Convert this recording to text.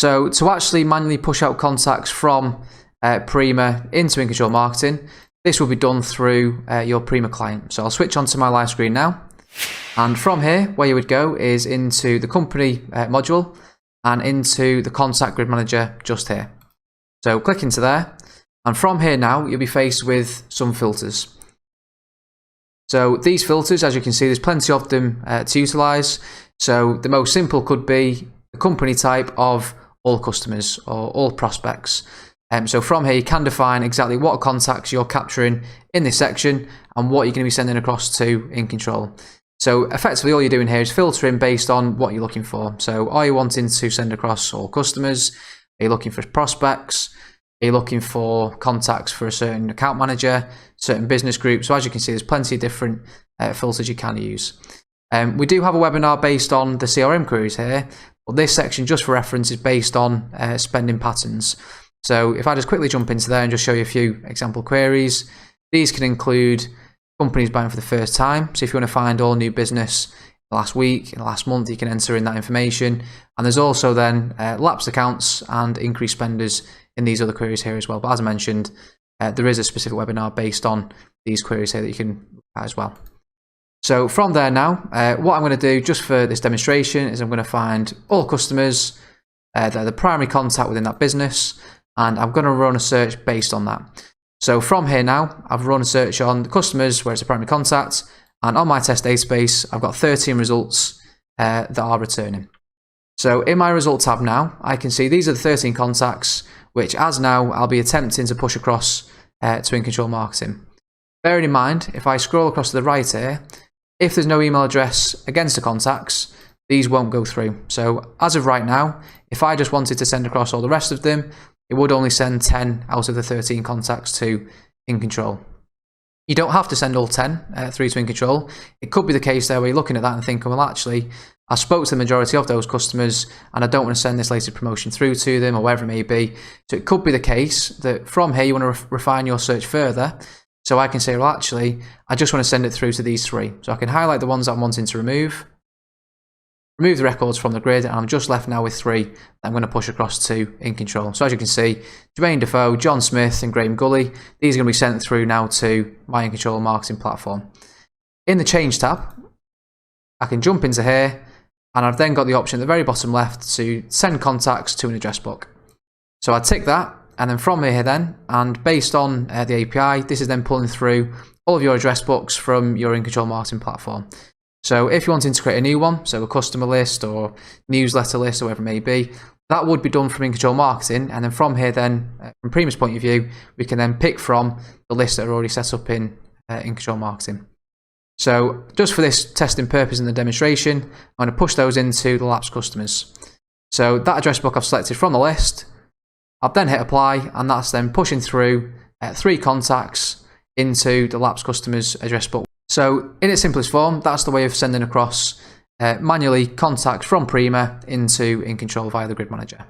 So to actually manually push out contacts from Prima into inControl Marketing, this will be done through your Prima client. So I'll switch onto my live screen now. And from here, where you would go is into the company module and into the contact grid manager just here. So click into there. And from here now, you'll be faced with some filters. So these filters, as you can see, there's plenty of them to utilize. So the most simple could be the company type of all customers or all prospects. So from here, you can define exactly what contacts you're capturing in this section and what you're going to be sending across to inControl. So effectively, all you're doing here is filtering based on what you're looking for. So are you wanting to send across all customers? Are you looking for prospects? Are you looking for contacts for a certain account manager, certain business group? So as you can see, there's plenty of different filters you can use. We do have a webinar based on the CRM queries here, but this section, just for reference, is based on spending patterns. So if I just quickly jump into there and just show you a few example queries, these can include companies buying for the first time. So if you want to find all new business in the last week, in the last month, you can enter in that information. And there's also then lapsed accounts and increased spenders in these other queries here as well. But as I mentioned, there is a specific webinar based on these queries here that you can look at as well. So from there now, what I'm going to do just for this demonstration is I'm going to find all customers that are the primary contact within that business, and I'm going to run a search based on that. So from here now, I've run a search on the customers where it's a primary contact, and on my test database, I've got 13 results that are returning. So in my result tab now, I can see these are the 13 contacts, which as now I'll be attempting to push across to inControl Marketing. Bearing in mind, if I scroll across to the right here, if there's no email address against the contacts, these won't go through. So as of right now, if I just wanted to send across all the rest of them, it would only send 10 out of the 13 contacts to inControl. You don't have to send all 10 through to inControl. It could be the case there where you're looking at that and thinking, well, actually, I spoke to the majority of those customers and I don't want to send this latest promotion through to them or whatever it may be. So it could be the case that from here you want to refine your search further. So I can say, well, actually, I just want to send it through to these 3. So I can highlight the ones that I'm wanting to remove the records from the grid, and I'm just left now with 3 that I'm going to push across to inControl. So as you can see, Jermaine Defoe, John Smith and Graham Gully, these are going to be sent through now to my inControl marketing platform. In the change tab, I can jump into here, and I've then got the option at the very bottom left to send contacts to an address book. So I tick that, and then from here then, and based on the API, this is then pulling through all of your address books from your inControl marketing platform. So if you're wanting to create a new one, so a customer list or newsletter list or whatever it may be, that would be done from inControl Marketing. And then from here then, from Prima's point of view, we can then pick from the lists that are already set up in inControl Marketing. So just for this testing purpose in the demonstration, I'm going to push those into the lapsed customers. So that address book I've selected from the list, I'll then hit apply, and that's then pushing through 3 contacts into the lapsed customers address book. So in its simplest form, that's the way of sending across manually contacts from Prima into inControl via the Grid Manager.